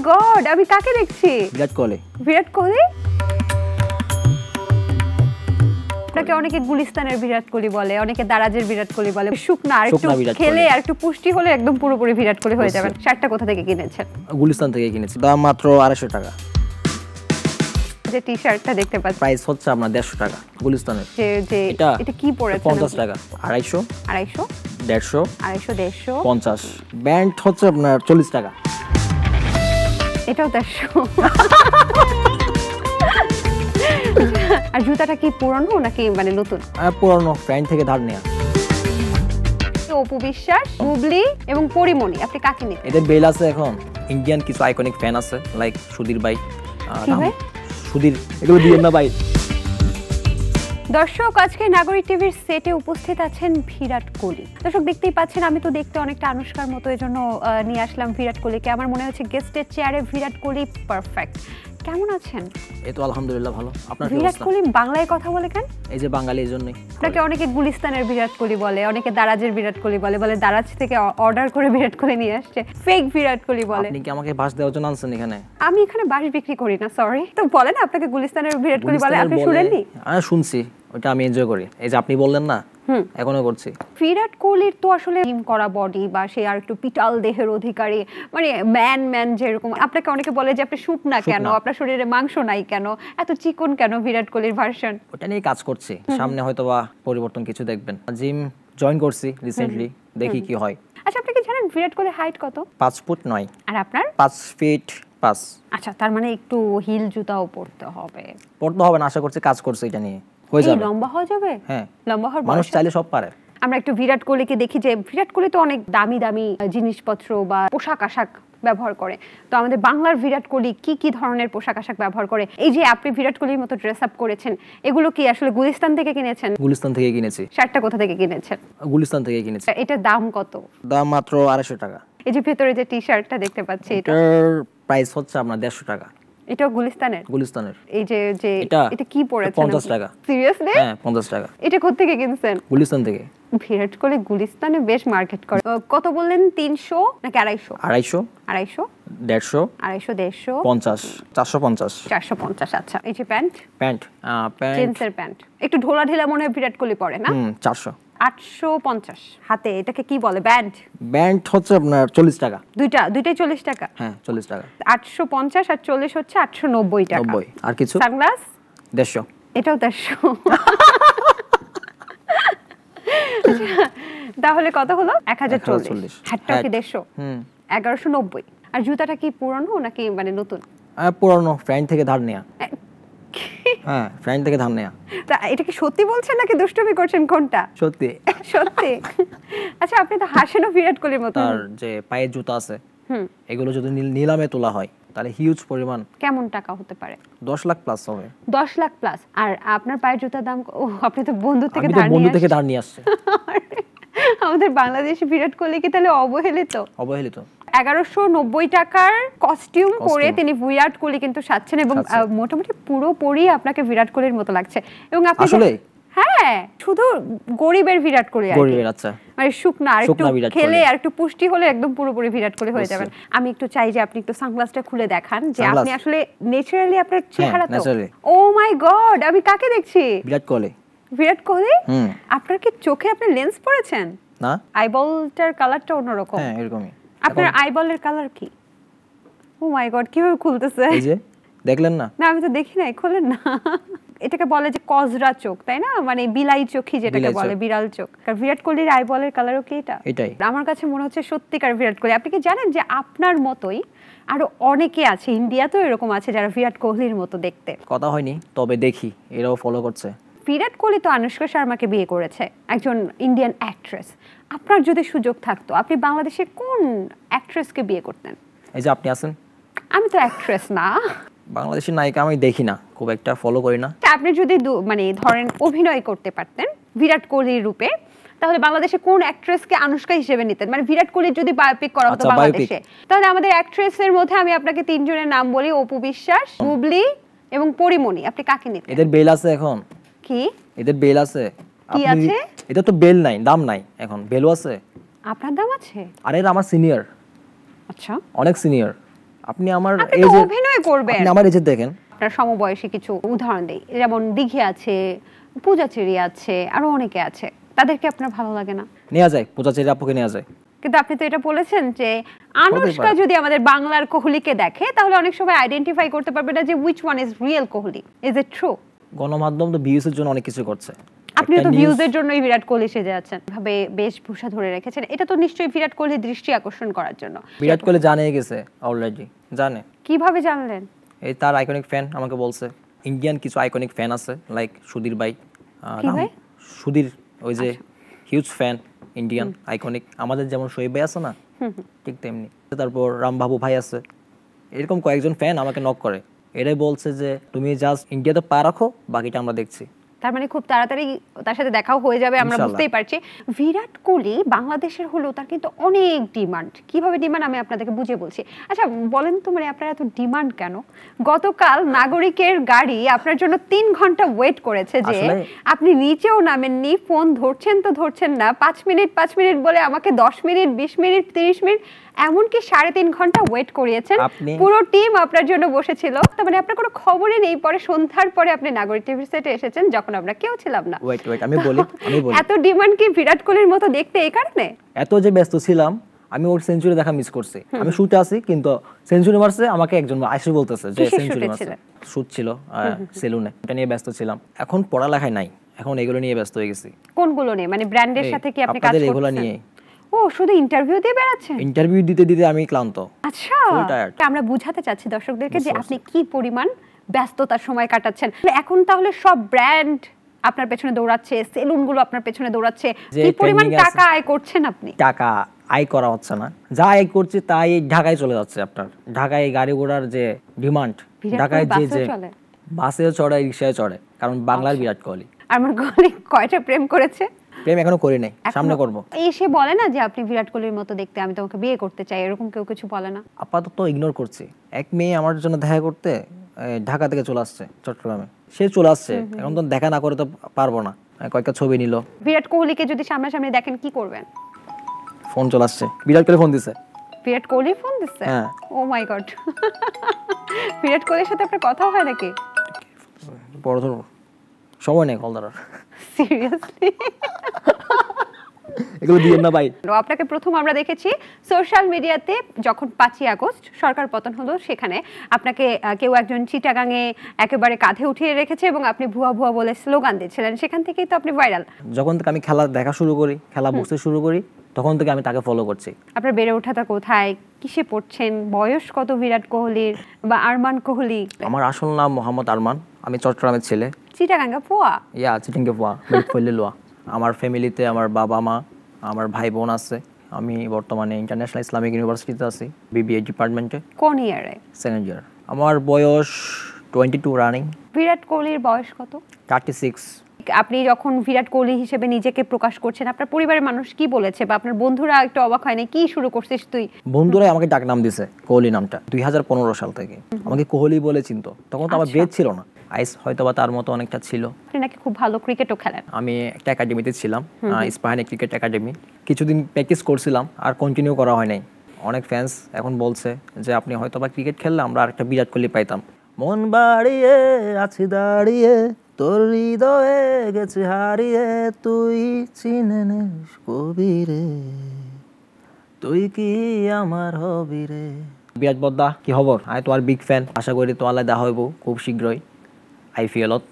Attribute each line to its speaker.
Speaker 1: God, আমি কাকে দেখছি?
Speaker 2: বিরাট কোহলি।
Speaker 1: বিরাট কোহলি? আপনাকে অনেকে গুলিস্তানের বিরাট কোহলি বলে, অনেকে দারাজের বিরাট কোহলি বলে। শুকনা আর একটু খেলে আর একটু পুষ্টি হলে একদম পুরোপুরি বিরাট কোহলি হয়ে যাবেন। শার্টটা কোথা থেকে কিনেছেন?
Speaker 2: গুলিস্তান থেকে কিনেছি, দাম মাত্র 250 টাকা।
Speaker 1: যে টি-শার্টটা দেখতে পাচ্ছি
Speaker 2: প্রাইস হচ্ছে আপনার 150 টাকা গুলিস্তানের।
Speaker 1: যে এটা কি পড়েছে?
Speaker 2: 50 টাকা। 250,
Speaker 1: 250,
Speaker 2: 150,
Speaker 1: 250, 150,
Speaker 2: 50। ব্যান্ড হচ্ছে আপনার 40 টাকা।
Speaker 1: এটাও 150। আর জুতাটা কি পুরানো নাকি মানে নতুন?
Speaker 2: পুরানো, ফ্রেন্ড থেকে ধার নেয়া।
Speaker 1: অপু বিশ্বাস, বুবলি এবং পরিমণি, আপনি কাকে নিতে?
Speaker 2: এদের বেল আছে এখন। ইন্ডিয়ান কিছু আইকনিক ফ্যান আছে, লাইক সুধীর ভাই। সুধীর, এগুলো দিবেন না ভাই।
Speaker 1: দর্শক, আজকে নাগরিক টিভির সেটে উপস্থিত আছেন বিরাট কোহলি। দর্শক দেখতেই পাচ্ছেন, আমি তো দেখতে অনেকটা আনুষ্কার মতো, এজন্য নিয়ে আসলাম বিরাট কোহলিকে। আমার মনে হচ্ছে গেস্টের চেয়ারে বিরাট কোহলি পারফেক্ট। কেমন আছেন?
Speaker 2: এই তো আলহামদুলিল্লাহ ভালো। আপনার
Speaker 1: বিরাট কোহলি বাংলায় কথা বলে কেন?
Speaker 2: এই যে বাঙালি, এজন্যই।
Speaker 1: আপনাকে অনেকে গুলিস্তানের বিরাট কোহলি বলে, অনেকে দারাজের বিরাট কোহলি বলে, দারাজ থেকে অর্ডার করে বিরাট কোহলি নিয়ে আসছে, ফেক বিরাট কোহলি বলে।
Speaker 2: আপনি কি আমাকে বাস দেওয়ার জন্য আনছেন এখানে?
Speaker 1: আমি এখানে বাস বিক্রি করি না, সরি। তো বলেন, আপনাকে গুলিস্তানের বিরাট কোহলি বলে, আপনি শুনেননি?
Speaker 2: আমি শুনছি, ওটা আমি এনজয় করি। এই যে আপনি বললেন না, এখনো করছি।
Speaker 1: বিরাট কোহলির তো আসলে জিম করা বডি, বা সে আর একটু পিটাল দেহের অধিকারী, মানে ম্যান যেরকম। আপনাকে অনেকে বলে যে আপনি শুকনা কেন, আপনার শরীরে মাংস নাই কেন, এত চিকন কেন বিরাট কোহলির ভার্সন।
Speaker 2: ওটা নিয়ে কাজ করছি, সামনে হয়তোবা পরিবর্তন কিছু দেখবেন। জিম জয়েন করছি রিসেন্টলি, দেখি কি হয়।
Speaker 1: আচ্ছা, আপনি কি জানেন বিরাট কোহলির হাইট কত?
Speaker 2: 5 ফুট 9।
Speaker 1: আর আপনার?
Speaker 2: 5 ফিট 5।
Speaker 1: আচ্ছা, তার মানে একটু হিল জুতাও পরতে হবে।
Speaker 2: পড়তে হবে না, আশা করছি কাজ করছে এটা নিয়ে, হয়ে যাবে।
Speaker 1: লম্বা হয়ে যাবে?
Speaker 2: হ্যাঁ,
Speaker 1: লম্বা হওয়ার
Speaker 2: মানুষ চাইলে সব পারে।
Speaker 1: আমরা একটু বিরাট কোহলিকে দেখি যে বিরাট কোহলি তো অনেক দামি দামি জিনিসপত্র বা পোশাক আশাক ব্যবহার করে। তো আমাদের বাংলার বিরাট কোহলি কি কি ধরনের পোশাক আশাক ব্যবহার করে? এই যে আপনি বিরাট কোহলির মতো ড্রেস আপ করেছেন, এগুলো কি আসলে গুলিস্তান থেকে কিনেছেন?
Speaker 2: গুলিস্তান থেকে কিনেছি।
Speaker 1: শার্টটা কোথা থেকে কিনেছেন?
Speaker 2: গুলিস্তান থেকে কিনেছি।
Speaker 1: এটার দাম কত?
Speaker 2: দাম মাত্র 250 টাকা।
Speaker 1: এই যে ভেতরে যে টি-শার্টটা দেখতে পাচ্ছি,
Speaker 2: এটার প্রাইস হচ্ছে আপনার 150 টাকা।
Speaker 1: এটাও গুলিস্তানের?
Speaker 2: গুলিস্তানের।
Speaker 1: এই যে এটা কি পড়েছে?
Speaker 2: 50 টাকা।
Speaker 1: সিরিয়াসলি?
Speaker 2: হ্যাঁ, 50 টাকা।
Speaker 1: এটা কোথা থেকে কিনছেন?
Speaker 2: গুলিস্তান থেকে।
Speaker 1: বিরাট কোহলি গুলিস্তানে বেশ মার্কেট করে। কত বললেন? 300 নাকি 250?
Speaker 2: 250,
Speaker 1: 250,
Speaker 2: 150,
Speaker 1: 250,
Speaker 2: 50, 450।
Speaker 1: 450। আচ্ছা, এই যে প্যান্ট জিন্সের প্যান্ট একটু ঢোলা ঢেলা মনে হয় বিরাট কোহলি পরে না?
Speaker 2: 400।
Speaker 1: 850 হাতে। এটাকে কি বলে?
Speaker 2: ব্যান্ড হচ্ছে আপনার 40 টাকা।
Speaker 1: দুইটাই 40 টাকা?
Speaker 2: হ্যাঁ, 40 টাকা।
Speaker 1: 850 আর 40 হচ্ছে 890 টাকা।
Speaker 2: 90। আর কিছু?
Speaker 1: সানগ্লাস
Speaker 2: 150।
Speaker 1: এটাও 150। তাহলে কত হলো? 1040। হ্যাটটা কি 150? 1190। আর জুতাটা কি পুরানো নাকি মানে নতুন?
Speaker 2: পুরানো, ফ্রেন্ড থেকে ধার নেয়া। হ্যাঁ, ফ্রেন্ড থেকে ধার নেয়া।
Speaker 1: তা এটা কি সত্যি বলছেন নাকি দুষ্টুমি করছেন, কোনটা?
Speaker 2: সত্যি।
Speaker 1: সত্যি? আচ্ছা, আপনি তো হাসেনও বিরাট কোহলির মতো।
Speaker 2: আর যে পায়ের জুতা আছে, এগুলো যদি নিলামে তোলা হয় তাহলে হিউজ পরিমাণ।
Speaker 1: কেমন টাকা হতে পারে?
Speaker 2: 10 লাখ প্লাস হবে।
Speaker 1: 10 লাখ প্লাস? আর আপনার পায়ের জুতার দাম? ও, আপনি তো বন্ধু থেকে
Speaker 2: ধার নিয়ে আসছে।
Speaker 1: আমাদের বাংলাদেশে বিরাট কোহলি কি তাহলে অবহেলিত? 1190 টাকার কস্টিউম পরে তিনি বিরাট কোহলি কিন্তু সাজছেন, এবং মোটামুটি পুরোপুরি আপনাকে বিরাট কোহলির মতো লাগছে। এবং আপনি
Speaker 2: আসলে
Speaker 1: হ্যাঁ, শুধু গরিবের বিরাট কোহলি আর
Speaker 2: গরিবের। আচ্ছা,
Speaker 1: মানে শুকনা আর একটু খেলে আর একটু পুষ্টি হলে একদম পুরোপুরি বিরাট কোহলি হয়ে যাবেন। আমি একটু চাই যে আপনি একটু সানগ্লাসটা খুলে দেখান যে আপনি আসলে ন্যাচারালি আপনার চেহারা তো। ও মাই গড, আমি কাকে দেখছি?
Speaker 2: বিরাট কোহলি।
Speaker 1: বিরাট কোহলি? আপনার কি চোখে আপনি লেন্স পরেছেন?
Speaker 2: না,
Speaker 1: আইবলটার কালারটা অন্যরকম।
Speaker 2: হ্যাঁ, এরকমই।
Speaker 1: আপনার আইবলের কালার কি? ও মাই গড, কিভাবে খুলতেছে?
Speaker 2: এই যে দেখলেন না?
Speaker 1: না, আমি তো দেখি নাই, খোলেন না। এটাকে বলে যে কজরা চোখ, তাই না? মানে বিলাই চোখই যেটাকে বলে, বিড়াল চোখ। কারণ বিরাট কোহলির আইবলের কালারও কি এটা?
Speaker 2: এটাই।
Speaker 1: আমার কাছে মনে হচ্ছে সত্যিকার বিরাট কোহলি। আপনি কি জানেন যে আপনার মতোই আরো অনেকে আছে, ইন্ডিয়াতেও এরকম আছে যারা বিরাট কোহলির মতো দেখতে?
Speaker 2: কথা হয়নি, তবে দেখি এরাও ফলো করছে।
Speaker 1: বিরাট কোহলি তো আনুষ্কা শর্মাকে বিয়ে করেছে, একজন ইন্ডিয়ান অ্যাক্ট্রেস। আপনার যদি সুযোগ থাকতো, আপনি বাংলাদেশের কোন অ্যাক্ট্রেসকে বিয়ে করতেন?
Speaker 2: এই যে আপনি আছেন।
Speaker 1: আমি তো অ্যাক্ট্রেস না।
Speaker 2: বাংলাদেশের নায়িকা আমি দেখি না, খুব একটা ফলো করি না।
Speaker 1: আপনি যদি মানে ধরেন অভিনয় করতে পারতেন বিরাট কোহলির রূপে, তাহলে বাংলাদেশে কোন অ্যাক্ট্রেসকে আনুষ্কা হিসেবে নিতেন? মানে বিরাট কোহলির যদি বায়োপিক করা হতো বাংলাদেশে, তাহলে আমাদের অ্যাক্ট্রেসের মধ্যে আমি আপনাকে 3 জনের নাম বলি: অপু বিশ্বাস, বুবলি এবং পরিমণি। আপনি কাকে নিতেন?
Speaker 2: এদের বেল আছে এখন?
Speaker 1: কি
Speaker 2: এদের বেল আছে?
Speaker 1: কি আছে?
Speaker 2: এটা তো বেল নাই, দাম নাই, এখন বেলও আছে।
Speaker 1: আপনার দাম আছে?
Speaker 2: আরে এরা আমার সিনিয়র।
Speaker 1: আচ্ছা,
Speaker 2: অনেক সিনিয়র। আপনি আমার
Speaker 1: আপনি তো
Speaker 2: এজে
Speaker 1: অভিনয় করবেন।
Speaker 2: আপনি আমার এজে দেখেন।
Speaker 1: আপনার সমবয়সী কিছু উদাহরণ দেই, যেমন দিঘি আছে, পূজাচেরি আছে, আরো অনেকে আছে, তাদেরকে আপনার ভালো লাগে না?
Speaker 2: নেওয়া যায়, পূজাচেরি আপুকে নেওয়া যায়।
Speaker 1: কিন্তু আপনি তো এটা বলেছেন যে আনুশকা যদি আমাদের বাংলার কোহলিকে দেখে তাহলে অনেক সময় আইডেন্টিফাই করতে পারবে না যে which one is real Kohli. Is it true?
Speaker 2: গণমাধ্যম তো ভিউজের জন্য অনেক কিছু করছে।
Speaker 1: আপনিও তো ভিউজের জন্যই বিরাট কোহলি সেজে আছেন, ভাবে বেশভূষা ধরে রেখেছেন, এটা তো নিশ্চয়ই বিরাট কোহলির দৃষ্টি আকর্ষণ করার জন্য।
Speaker 2: বিরাট কোহলি জানে গেছে অলরেডি, জানে।
Speaker 1: কিভাবে জানলেন?
Speaker 2: এই তার আইকনিক ফ্যান আমাকে বলছে। ইন্ডিয়ান কিছু আইকনিক ফ্যান আছে, লাইক সুধীর ভাই। সুধীর ওই যে হিউজ ফ্যান ইন্ডিয়ান আইকনিক, আমাদের যেমন শোয়েব ভাই আছে না, ঠিক তেমনি। তারপর রামবাবু ভাই আছে, এরকম কয়েকজন ফ্যান আমাকে নক করে। এরাই বলছে যে তুমি জাস্ট ইন্ডিয়াতে পা রাখো, বাকিটা আমরা দেখছি।
Speaker 1: তার মানে খুব তাড়াতাড়ি তার সাথে দেখাও হয়ে যাবে, আমরা বুঝতেই পারছি। বিরাট কোহলি বাংলাদেশের হলো, তার কিন্তু অনেক ডিমান্ড। কিভাবে ডিমান্ড আমি আপনাদেরকে বুঝিয়ে বলছি। আচ্ছা বলেন তো, মানে আপনার এত ডিমান্ড কেন? গতকাল নাগরিকের গাড়ি আপনার জন্য 3 ঘন্টা ওয়েট করেছে, যে আপনি নিচেও নামেননি, ফোন ধরছেন তো ধরছেন না, 5 মিনিট বলে আমাকে 10 মিনিট, 20 মিনিট, 30 মিনিট, এমনকি 3.5 ঘন্টা ওয়েট করিয়েছেন। পুরো টিম আপনার জন্য বসেছিল। তার মানে আপনার কোনো খবরই নেই। পরে সন্ধ্যার পরে আপনি নাগরিক টিভি সেটে এসেছেন, যখন আমরা কেউ ছিলাম না।
Speaker 2: ওয়েট আমি বলি
Speaker 1: এত ডিমান্ড কি বিরাট কোহলির মতো দেখতে এই কারণে?
Speaker 2: এত যে ব্যস্ত ছিলাম, আমি ওর সেঞ্চুরি দেখা মিস করছি। আমি শুটে আছি, কিন্তু সেঞ্চুরি মারছে আমাকে একজন আইসে বলতেছে যে সেঞ্চুরি মারছে। শুট ছিল সেলুনে, এটা নিয়ে ব্যস্ত ছিলাম। এখন পড়ালেখায় নাই, এখন এগুলো নিয়ে ব্যস্ত হয়ে গেছি।
Speaker 1: কোনগুলো নিয়ে? মানে ব্র্যান্ডের সাথে কি আপনি কাজ করছেন?
Speaker 2: এগুলো নিয়ে।
Speaker 1: ও, শুধু ইন্টারভিউ দিয়ে বেড়াচ্ছেন?
Speaker 2: ইন্টারভিউ দিতে দিতে আমি ক্লান্ত।
Speaker 1: আচ্ছা, আমরা বুঝাতে চাচ্ছি দর্শকদেরকে যে আপনি কি পরিমাণ ব্যস্ততার সময় কাটাচ্ছেন। এখন তাহলে সব ব্র্যান্ড আপনার পেছনে দৌড়াচ্ছে, সেলুনগুলো আপনার পেছনে দৌড়াচ্ছে, কি পরিমাণ টাকা আয় করছেন আপনি?
Speaker 2: টাকা আয় করা হচ্ছে না, যা আয় করছি তাই ঢাকায় চলে যাচ্ছে। আপনার ঢাকায় গাড়ি ঘোড়ার যে ডিমান্ড, ঢাকায় যে বাসে চড়ে, রিকশায় চড়ে, কারণ বাংলার বিরাট কোহলি।
Speaker 1: আমার কোহলি কয়টা প্রেম করেছে?
Speaker 2: প্রেম এখনো করি নাই, সামনে করব।
Speaker 1: এসে বলে না যে আপনি বিরাট কোহলির মতো দেখতে, আমি তোমাকে বিয়ে করতে চাই, এরকম কেউ কিছু বলে না?
Speaker 2: আপাতত ইগনোর করছি। এক মেয়ে আমার জন্য দেখা করতে ঢাকা থেকে চলে আসছে চট্টগ্রামে, সে চলে আসছে, এখন তো দেখা না করে তো পারবো না। কয়েকটা ছবি নিল।
Speaker 1: বিরাট কোহলিকে যদি সামনাসামনি দেখেন কি করবেন?
Speaker 2: ফোন চলে আসছে, বিরাট কোহলি ফোন দিছে।
Speaker 1: বিরাট কোহলি ফোন দিছে? ও মাই গড। বিরাট কোহলির সাথে আপনার কথা হয় নাকি?
Speaker 2: বড় ধরো সময় নেই কল ধরার।
Speaker 1: সিরিয়াসলি?
Speaker 2: এগুলো দিয়েন না ভাই।
Speaker 1: আপনাকে প্রথম আমরা দেখেছি সোশ্যাল মিডিয়াতে, যখন 5ই আগস্ট সরকার পতন হলো, সেখানে আপনাকে কেউ একজন চিটাগাঙে একেবারে কাঁধে উঠিয়ে রেখেছে এবং আপনি ভুয়া ভুয়া বলে স্লোগান দিচ্ছিলেন। সেখান থেকেই তো আপনি ভাইরাল।
Speaker 2: যখন থেকে আমি খেলা দেখা শুরু করি, খেলা বুঝতে শুরু করি, তখন থেকে আমি তাকে ফলো করছি।
Speaker 1: আপনার বেড়ে ওঠাটা কোথায়, কিসে পড়ছেন, বয়স কত বিরাট কোহলির বা আরমান কোহলি?
Speaker 2: আমার আসল নাম মোহাম্মদ আরমান, আমি চট্টগ্রামের ছেলে।
Speaker 1: চিটাগাঙ্গা পোয়া?
Speaker 2: চিটাঙ্গে পোয়া, ফেলে লোয়া। আমার ফ্যামিলিতে আমার বাবা মা, আমার ভাই বোন আছে। আমি বর্তমানে ইন্টারন্যাশনাল ইসলামিক ইউনিভার্সিটিতে আছি, বিবিএ ডিপার্টমেন্টে।
Speaker 1: কোন ইয়ারে?
Speaker 2: Second year. আমার বয়স 22 রানিং।
Speaker 1: বিরাট কোহলির বয়স কত?
Speaker 2: 36।
Speaker 1: আপনি যখন বিরাট কোহলি হিসেবে নিজেকে প্রকাশ করছেন, আপনার পরিবারের মানুষ কি বলেছে, বা আপনার বন্ধুরা একটু অবাক হয় না? কি শুরু করছিস তুই?
Speaker 2: বন্ধুরাই আমাকে ডাক নাম দিছে কোহলি নামটা 2015 সাল থেকে। আমাকে কোহলি বলে চিনতো, তখন তো আমার বেদ ছিল না। আইস হয়তোবা তার মতো অনেকটা ছিল।
Speaker 1: আপনি নাকি খুব ভালো ক্রিকেটও খেলেন?
Speaker 2: আমি একটা একাডেমিতে ছিলাম, ইস্পাহানি ক্রিকেট একাডেমি। কিছুদিন প্র্যাকটিস করছিলাম, আর কন্টিনিউ করা হয় নাই। অনেক ফ্যান্স এখন বলছে যে আপনি হয়তোবা ক্রিকেট খেললে আমরা আরেকটা বিরাট কোহলি পাইতাম। মন বাড়িয়ে আছি দাঁড়িয়ে, তোর হৃদয়ে গেছে হারিয়ে, তুই চিনে নিস কবিরে, তুই কি আমার হবি রে। বিরাট বদ্দা, কি খবর? আমি তোমার বিগ ফ্যান। আশা করি তো আলাদা হইব খুব শীঘ্রই আইপিএলত।